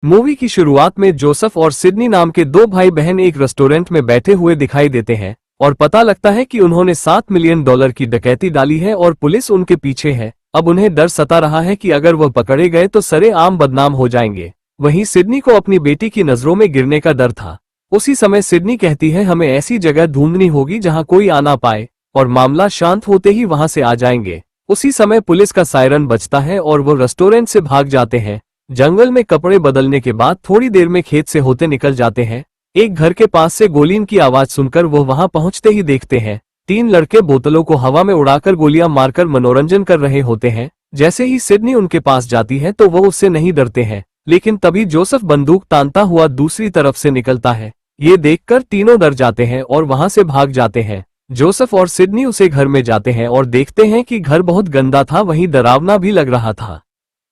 Movie की शुरुआत में जोसेफ और सिडनी नाम के दो भाई बहन एक रेस्टोरेंट में बैठे हुए दिखाई देते हैं और पता लगता है कि उन्होंने $7 मिलियन की डकैती डाली है और पुलिस उनके पीछे है। अब उन्हें डर सता रहा है कि अगर वह पकड़े गए तो सरेआम बदनाम हो जाएंगे। वहीं सिडनी को अपनी बेटी की नजरों में गिरने का डर था। उसी समय सिडनी कहती है हमें ऐसी जगह ढूंढनी होगी जहां कोई आ ना पाए और मामला शांत होते ही वहां से आ जाएंगे। उसी समय पुलिस का सायरन बजता है और वो रेस्टोरेंट से भाग जाते हैं। जंगल में कपड़े बदलने के बाद थोड़ी देर में खेत से होते निकल जाते हैं। एक घर के पास से गोलियों की आवाज सुनकर वो वहां पहुंचते ही देखते हैं 3 लड़के बोतलों को हवा में उड़ाकर गोलियां मारकर मनोरंजन कर रहे होते हैं। जैसे ही सिडनी उनके पास जाती है तो वो उससे नहीं डरते हैं, लेकिन तभी जोसेफ बंदूक तानता हुआ दूसरी तरफ से निकलता है। ये देखकर तीनों डर जाते हैं और वहां से भाग जाते हैं। जोसेफ और सिडनी उसे घर में जाते हैं और देखते हैं कि घर बहुत गंदा था, वहीं डरावना भी लग रहा था।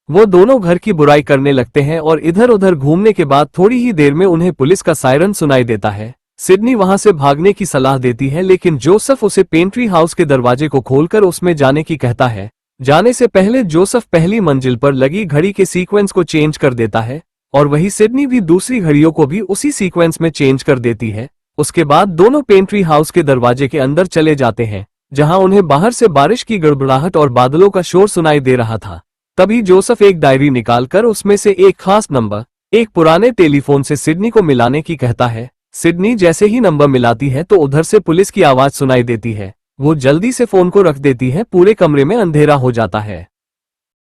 वो दोनों घर की बुराई करने लगते हैं और इधर उधर घूमने के बाद थोड़ी ही देर में उन्हें पुलिस का सायरन सुनाई देता है। सिडनी वहां से भागने की सलाह देती है, लेकिन जोसेफ उसे पेंट्री हाउस के दरवाजे को खोलकर उसमें जाने की कहता है। जाने से पहले जोसेफ पहली मंजिल पर लगी घड़ी के सीक्वेंस को चेंज कर देता है और वही सिडनी भी दूसरी घड़ियों को भी उसी सीक्वेंस में चेंज कर देती है। उसके बाद दोनों पेंट्री हाउस के दरवाजे के अंदर चले जाते हैं, जहां उन्हें बाहर से बारिश की गड़बड़ाहट और बादलों का शोर सुनाई दे रहा था। तभी जोसेफ एक डायरी निकालकर उसमें से एक खास नंबर एक पुराने टेलीफोन से सिडनी को मिलाने की कहता है। सिडनी जैसे ही नंबर मिलाती है तो उधर से पुलिस की आवाज सुनाई देती है। वो जल्दी से फोन को रख देती है। पूरे कमरे में अंधेरा हो जाता है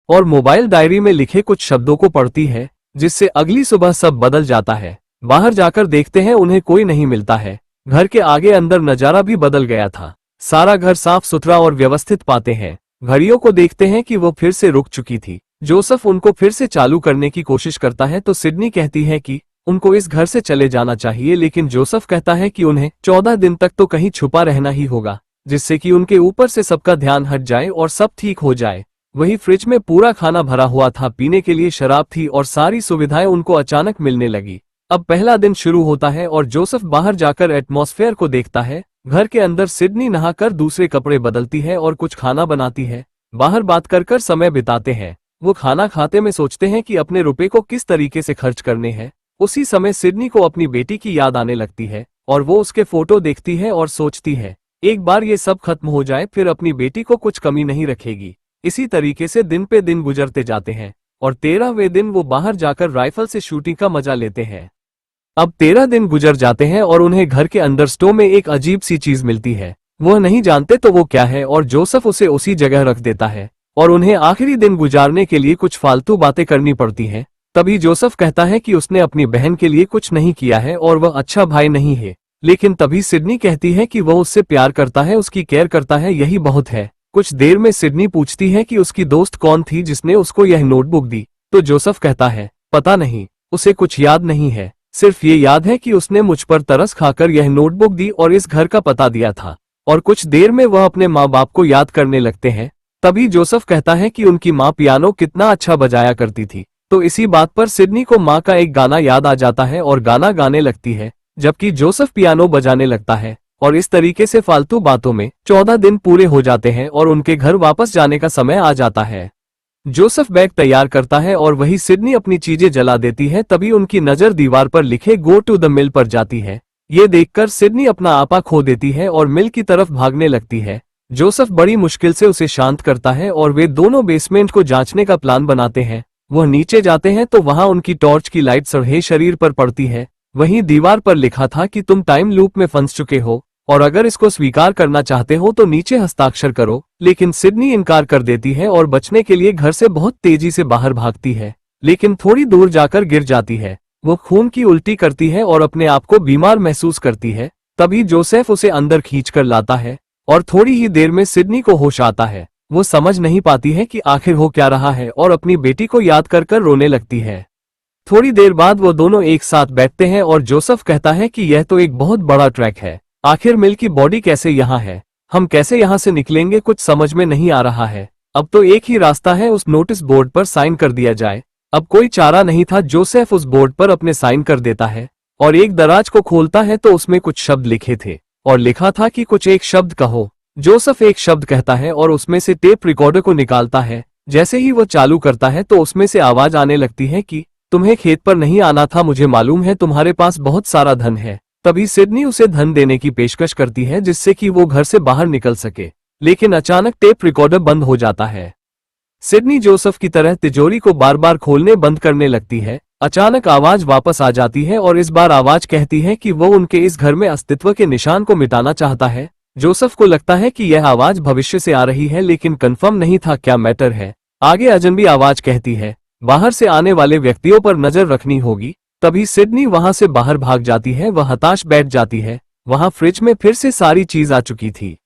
और मोबाइल डायरी में लिखे कुछ शब्दों को पढ़ती है, जिससे अगली सुबह सब बदल जाता है। बाहर जाकर देखते हैं उन्हें कोई नहीं मिलता है। घर के आगे अंदर नजारा भी बदल गया था। सारा घर साफ सुथरा और व्यवस्थित पाते हैं। घड़ियों को देखते हैं कि वो फिर से रुक चुकी थी। जोसेफ उनको फिर से चालू करने की कोशिश करता है तो सिडनी कहती है कि उनको इस घर से चले जाना चाहिए, लेकिन जोसेफ कहता है कि उन्हें 14 दिन तक तो कहीं छुपा रहना ही होगा, जिससे कि उनके ऊपर से सबका ध्यान हट जाए और सब ठीक हो जाए। वही फ्रिज में पूरा खाना भरा हुआ था, पीने के लिए शराब थी और सारी सुविधाएं उनको अचानक मिलने लगी। अब पहला दिन शुरू होता है और जोसेफ बाहर जाकर एटमॉस्फेयर को देखता है। घर के अंदर सिडनी नहाकर दूसरे कपड़े बदलती है और कुछ खाना बनाती है। बाहर बात कर समय बिताते हैं। वो खाना खाते में सोचते हैं कि अपने रुपए को किस तरीके से खर्च करने हैं। उसी समय सिडनी को अपनी बेटी की याद आने लगती है और वो उसके फोटो देखती है और सोचती है एक बार ये सब खत्म हो जाए फिर अपनी बेटी को कुछ कमी नहीं रखेगी। इसी तरीके से दिन पे दिन गुजरते जाते हैं और 13वें दिन वो बाहर जाकर राइफल से शूटिंग का मजा लेते हैं। अब 13 दिन गुजर जाते हैं और उन्हें घर के अंदर स्टोव में एक अजीब सी चीज मिलती है। वह नहीं जानते तो वो क्या है और जोसेफ उसे उसी जगह रख देता है और उन्हें आखिरी दिन गुजारने के लिए कुछ फालतू बातें करनी पड़ती हैं। तभी जोसेफ कहता है कि उसने अपनी बहन के लिए कुछ नहीं किया है और वह अच्छा भाई नहीं है, लेकिन तभी सिडनी कहती है कि वह उससे प्यार करता है, उसकी केयर करता है, यही बहुत है। कुछ देर में सिडनी पूछती है कि उसकी दोस्त कौन थी जिसने उसको यह नोटबुक दी, तो जोसेफ कहता है पता नहीं, उसे कुछ याद नहीं है, सिर्फ ये याद है कि उसने मुझ पर तरस खाकर यह नोटबुक दी और इस घर का पता दिया था। और कुछ देर में वह अपने माँ बाप को याद करने लगते हैं। तभी जोसेफ कहता है कि उनकी माँ पियानो कितना अच्छा बजाया करती थी, तो इसी बात पर सिडनी को माँ का एक गाना याद आ जाता है और गाना गाने लगती है, जबकि जोसेफ पियानो बजाने लगता है। और इस तरीके से फालतू बातों में 14 दिन पूरे हो जाते हैं और उनके घर वापस जाने का समय आ जाता है। जोसेफ बैग तैयार करता है और वही सिडनी अपनी चीजें जला देती है। तभी उनकी नजर दीवार पर लिखे गो टू द मिल पर जाती है। ये देखकर सिडनी अपना आपा खो देती है और मिल की तरफ भागने लगती है। जोसेफ बड़ी मुश्किल से उसे शांत करता है और वे दोनों बेसमेंट को जांचने का प्लान बनाते हैं। वह नीचे जाते हैं तो वहां उनकी टॉर्च की लाइट सड़े शरीर पर पड़ती है। वहीं दीवार पर लिखा था कि तुम टाइम लूप में फंस चुके हो और अगर इसको स्वीकार करना चाहते हो तो नीचे हस्ताक्षर करो। लेकिन सिडनी इनकार कर देती है और बचने के लिए घर से बहुत तेजी से बाहर भागती है, लेकिन थोड़ी दूर जाकर गिर जाती है। वो खून की उल्टी करती है और अपने आप को बीमार महसूस करती है। तभी जोसेफ उसे अंदर खींचकर लाता है और थोड़ी ही देर में सिडनी को होश आता है। वो समझ नहीं पाती है कि आखिर हो क्या रहा है और अपनी बेटी को याद कर रोने लगती है। थोड़ी देर बाद वो दोनों एक साथ बैठते हैं और जोसेफ कहता है कि यह तो एक बहुत बड़ा ट्रैक है। आखिर मिल की बॉडी कैसे यहाँ है, हम कैसे यहाँ से निकलेंगे, कुछ समझ में नहीं आ रहा है। अब तो एक ही रास्ता है, उस नोटिस बोर्ड पर साइन कर दिया जाए। अब कोई चारा नहीं था। जोसेफ उस बोर्ड पर अपने साइन कर देता है और एक दराज को खोलता है तो उसमें कुछ शब्द लिखे थे और लिखा था कि कुछ एक शब्द कहो। जोसेफ एक शब्द कहता है और उसमें से टेप रिकॉर्डर को निकालता है। जैसे ही वो चालू करता है तो उसमें से आवाज आने लगती है कि तुम्हें खेत पर नहीं आना था, मुझे मालूम है तुम्हारे पास बहुत सारा धन है। तभी सिडनी उसे धन देने की पेशकश करती है जिससे कि वो घर से बाहर निकल सके, लेकिन अचानक टेप रिकॉर्डर बंद हो जाता है। सिडनी जोसेफ की तरह तिजोरी को बार बार खोलने बंद करने लगती है। अचानक आवाज वापस आ जाती है और इस बार आवाज कहती है कि वो उनके इस घर में अस्तित्व के निशान को मिटाना चाहता है। जोसेफ को लगता है कि यह आवाज भविष्य से आ रही है, लेकिन कंफर्म नहीं था क्या मैटर है। आगे अजनबी आवाज कहती है, बाहर से आने वाले व्यक्तियों पर नजर रखनी होगी। तभी सिडनी वहां से बाहर भाग जाती है। वह हताश बैठ जाती है। वहां फ्रिज में फिर से सारी चीज आ चुकी थी।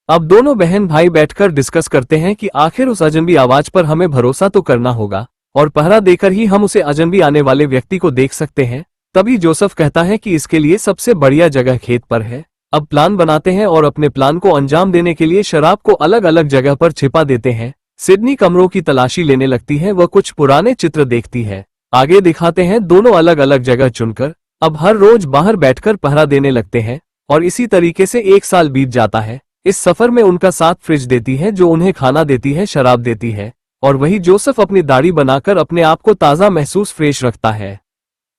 अब दोनों बहन भाई बैठकर डिस्कस करते हैं कि आखिर उस अजनबी आवाज पर हमें भरोसा तो करना होगा और पहरा देकर ही हम उसे अजनबी आने वाले व्यक्ति को देख सकते हैं। तभी जोसेफ कहता है कि इसके लिए सबसे बढ़िया जगह खेत पर है। अब प्लान बनाते हैं और अपने प्लान को अंजाम देने के लिए शराब को अलग अलग जगह पर छिपा देते हैं। सिडनी कमरों की तलाशी लेने लगती है। वह कुछ पुराने चित्र देखती है। आगे दिखाते हैं दोनों अलग अलग जगह चुनकर अब हर रोज बाहर बैठकर पहरा देने लगते हैं और इसी तरीके से 1 साल बीत जाता है। इस सफर में उनका साथ फ्रिज देती है जो उन्हें खाना देती है, शराब देती है और वही जोसेफ अपनी दाढ़ी बनाकर अपने आप को ताज़ा महसूस फ्रेश रखता है।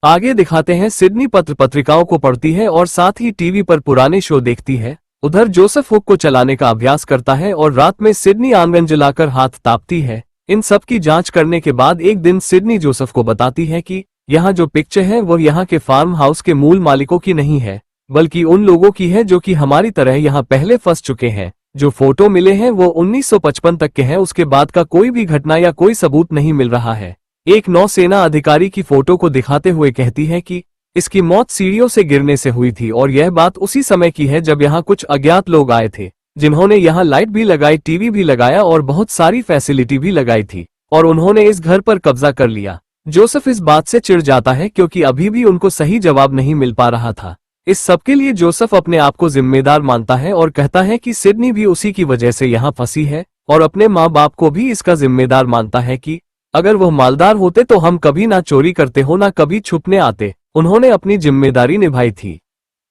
आगे दिखाते हैं सिडनी पत्र पत्रिकाओं को पढ़ती है और साथ ही टीवी पर पुराने शो देखती है। उधर जोसेफ हुक को चलाने का अभ्यास करता है और रात में सिडनी आंगन जलाकर हाथ तापती है। इन सब की जांच करने के बाद एक दिन सिडनी जोसेफ को बताती है कि यहाँ जो पिक्चर है वह यहाँ के फार्म हाउस के मूल मालिकों की नहीं है, बल्कि उन लोगों की है जो कि हमारी तरह यहाँ पहले फंस चुके हैं। जो फोटो मिले हैं वो 1955 तक के हैं। उसके बाद का कोई भी घटना या कोई सबूत नहीं मिल रहा है। एक नौसेना अधिकारी की फोटो को दिखाते हुए कहती है कि इसकी मौत सीढ़ियों से गिरने से हुई थी और यह बात उसी समय की है जब यहाँ कुछ अज्ञात लोग आए थे, जिन्होंने यहाँ लाइट भी लगाई, टीवी भी लगाया और बहुत सारी फैसिलिटी भी लगाई थी और उन्होंने इस घर पर कब्जा कर लिया। जोसेफ इस बात से चिढ़ जाता है क्योंकि अभी भी उनको सही जवाब नहीं मिल पा रहा था। इस सबके लिए जोसेफ अपने आप को जिम्मेदार मानता है और कहता है कि सिडनी भी उसी की वजह से यहाँ फंसी है और अपने माँ बाप को भी इसका जिम्मेदार मानता है कि अगर वह मालदार होते तो हम कभी ना चोरी करते हो ना कभी छुपने आते। उन्होंने अपनी जिम्मेदारी निभाई थी।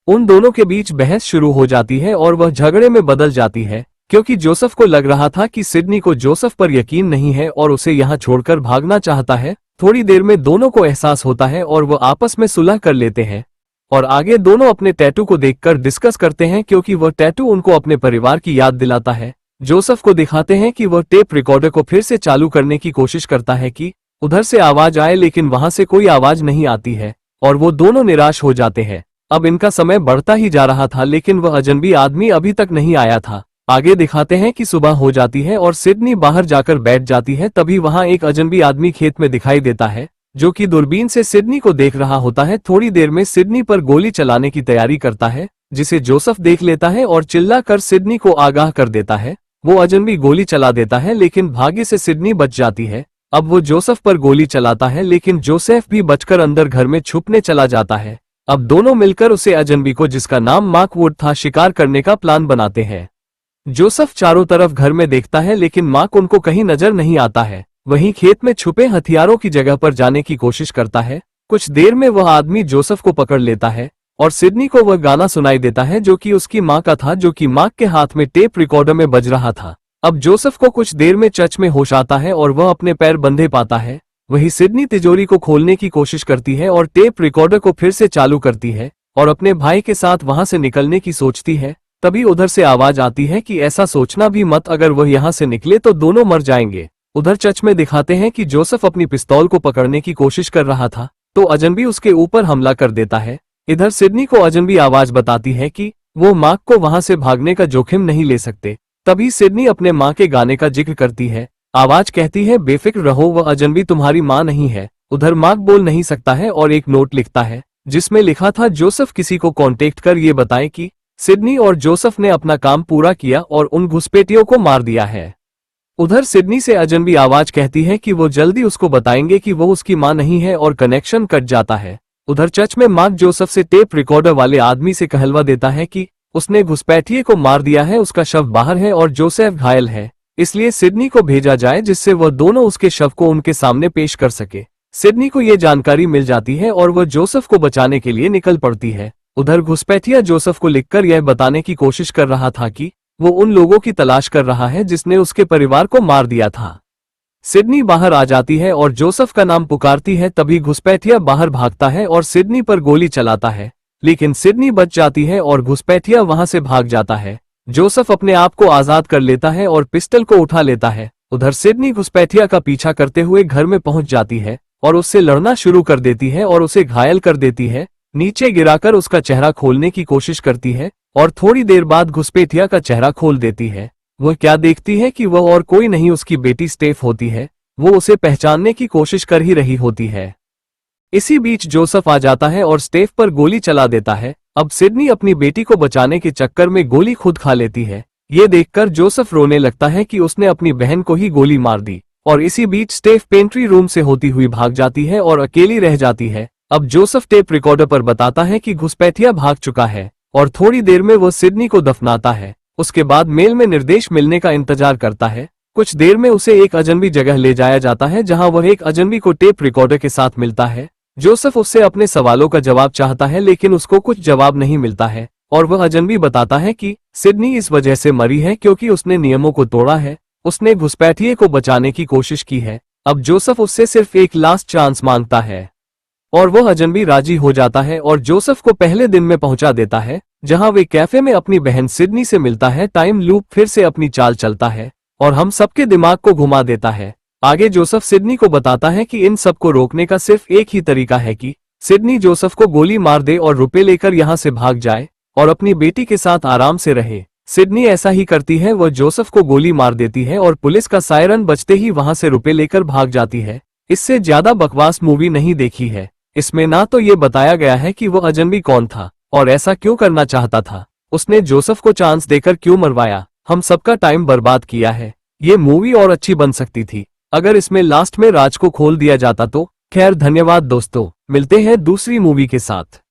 उन दोनों के बीच बहस शुरू हो जाती है और वह झगड़े में बदल जाती है क्योंकि जोसेफ को लग रहा था कि सिडनी को जोसेफ पर यकीन नहीं है और उसे यहाँ छोड़कर भागना चाहता है। थोड़ी देर में दोनों को एहसास होता है और वह आपस में सुलह कर लेते हैं और आगे दोनों अपने टैटू को देखकर डिस्कस करते हैं क्योंकि वह टैटू उनको अपने परिवार की याद दिलाता है। जोसेफ को दिखाते हैं कि वह टेप रिकॉर्डर को फिर से चालू करने की कोशिश करता है कि उधर से आवाज आए, लेकिन वहां से कोई आवाज नहीं आती है और वो दोनों निराश हो जाते हैं। अब इनका समय बढ़ता ही जा रहा था लेकिन वह अजनबी आदमी अभी तक नहीं आया था। आगे दिखाते हैं कि सुबह हो जाती है और सिडनी बाहर जाकर बैठ जाती है। तभी वहां एक अजनबी आदमी खेत में दिखाई देता है जो कि दूरबीन से सिडनी को देख रहा होता है। थोड़ी देर में सिडनी पर गोली चलाने की तैयारी करता है जिसे जोसेफ देख लेता है और चिल्ला कर सिडनी को आगाह कर देता है। वो अजनबी गोली चला देता है लेकिन भाग्य से सिडनी बच जाती है। अब वो जोसेफ पर गोली चलाता है लेकिन जोसेफ भी बचकर अंदर घर में छुपने चला जाता है। अब दोनों मिलकर उसे अजनबी को, जिसका नाम मार्क वुड था, शिकार करने का प्लान बनाते हैं। जोसेफ चारों तरफ घर में देखता है लेकिन मार्क उनको कहीं नजर नहीं आता है। वहीं खेत में छुपे हथियारों की जगह पर जाने की कोशिश करता है। कुछ देर में वह आदमी जोसेफ को पकड़ लेता है और सिडनी को वह गाना सुनाई देता है जो कि उसकी माँ का था, जो कि मार्क के हाथ में टेप रिकॉर्डर में बज रहा था। अब जोसेफ को कुछ देर में चच में होश आता है और वह अपने पैर बंधे पाता है। वही सिडनी तिजोरी को खोलने की कोशिश करती है और टेप रिकॉर्डर को फिर से चालू करती है और अपने भाई के साथ वहां से निकलने की सोचती है। तभी उधर से आवाज आती है कि ऐसा सोचना भी मत, अगर वह यहाँ से निकले तो दोनों मर जाएंगे। उधर चच में दिखाते हैं कि जोसेफ अपनी पिस्तौल को पकड़ने की कोशिश कर रहा था तो अजनबी उसके ऊपर हमला कर देता है। इधर सिडनी को अजनबी आवाज बताती है कि वो मार्क को वहां से भागने का जोखिम नहीं ले सकते। तभी सिडनी अपने माँ के गाने का जिक्र करती है। आवाज कहती है, बेफिक्र रहो, वह अजनबी तुम्हारी माँ नहीं है। उधर मार्क बोल नहीं सकता है और एक नोट लिखता है जिसमें लिखा था, जोसेफ किसी को कांटेक्ट कर ये बताए कि सिडनी और जोसेफ ने अपना काम पूरा किया और उन घुसपैठियों को मार दिया है। उधर सिडनी से अजनबी आवाज कहती है कि वो जल्दी उसको बताएंगे कि वो उसकी माँ नहीं है और कनेक्शन कट जाता है। उधर चर्च में मार्क जोसेफ से टेप रिकॉर्डर वाले आदमी से कहलवा देता है कि उसने घुसपैठिए को मार दिया है, उसका शव बाहर है और जोसेफ घायल है, इसलिए सिडनी को भेजा जाए जिससे वह दोनों उसके शव को उनके सामने पेश कर सके। सिडनी को यह जानकारी मिल जाती है और वह जोसेफ को बचाने के लिए निकल पड़ती है। उधर घुसपैठिया जोसेफ को लिखकर यह बताने की कोशिश कर रहा था कि वो उन लोगों की तलाश कर रहा है जिसने उसके परिवार को मार दिया था। सिडनी बाहर आ जाती है और जोसेफ का नाम पुकारती है। तभी घुसपैठिया बाहर भागता है और सिडनी पर गोली चलाता है, लेकिन सिडनी बच जाती है और घुसपैठिया वहां से भाग जाता है। जोसेफ अपने आप को आजाद कर लेता है और पिस्टल को उठा लेता है। उधर सिडनी घुसपैठिया का पीछा करते हुए घर में पहुंच जाती है और उससे लड़ना शुरू कर देती है और उसे घायल कर देती है। नीचे गिराकर उसका चेहरा खोलने की कोशिश करती है और थोड़ी देर बाद घुसपैठिया का चेहरा खोल देती है। वह क्या देखती है कि वह और कोई नहीं उसकी बेटी स्टेफ होती है। वो उसे पहचानने की कोशिश कर ही रही होती है। इसी बीच जोसेफ आ जाता है और स्टेफ पर गोली चला देता है। अब सिडनी अपनी बेटी को बचाने के चक्कर में गोली खुद खा लेती है। ये देखकर जोसेफ रोने लगता है कि उसने अपनी बहन को ही गोली मार दी। और इसी बीच स्टेफ पेंट्री रूम से होती हुई भाग जाती है और अकेली रह जाती है। अब जोसेफ टेप रिकॉर्डर पर बताता है कि घुसपैठिया भाग चुका है और थोड़ी देर में वो सिडनी को दफनाता है। उसके बाद मेल में निर्देश मिलने का इंतजार करता है। कुछ देर में उसे एक अजनबी जगह ले जाया जाता है जहां वह एक अजनबी को टेप रिकॉर्डर के साथ मिलता है। जोसेफ उससे अपने सवालों का जवाब चाहता है, लेकिन उसको कुछ जवाब नहीं मिलता है और वह अजनबी बताता है कि सिडनी इस वजह से मरी है क्योंकि उसने नियमों को तोड़ा है। उसने घुसपैठिए को बचाने की कोशिश की है। अब जोसेफ उससे सिर्फ एक लास्ट चांस मांगता है और वह अजनबी राजी हो जाता है और जोसेफ को पहले दिन में पहुंचा देता है जहां वे कैफे में अपनी बहन सिडनी से मिलता है। टाइम लूप फिर से अपनी चाल चलता है और हम सबके दिमाग को घुमा देता है। आगे जोसेफ सिडनी को बताता है कि इन सब को रोकने का सिर्फ एक ही तरीका है कि सिडनी जोसेफ को गोली मार दे और रुपए लेकर यहाँ से भाग जाए और अपनी बेटी के साथ आराम से रहे। सिडनी ऐसा ही करती है, वह जोसेफ को गोली मार देती है और पुलिस का सायरन बजते ही वहां से रुपए लेकर भाग जाती है। इससे ज्यादा बकवास मूवी नहीं देखी है। इसमें ना तो ये बताया गया है कि वह अजनबी कौन था और ऐसा क्यों करना चाहता था, उसने जोसेफ को चांस देकर क्यों मरवाया, हम सबका टाइम बर्बाद किया है। ये मूवी और अच्छी बन सकती थी अगर इसमें लास्ट में राज को खोल दिया जाता तो। खैर धन्यवाद दोस्तों, मिलते हैं दूसरी मूवी के साथ।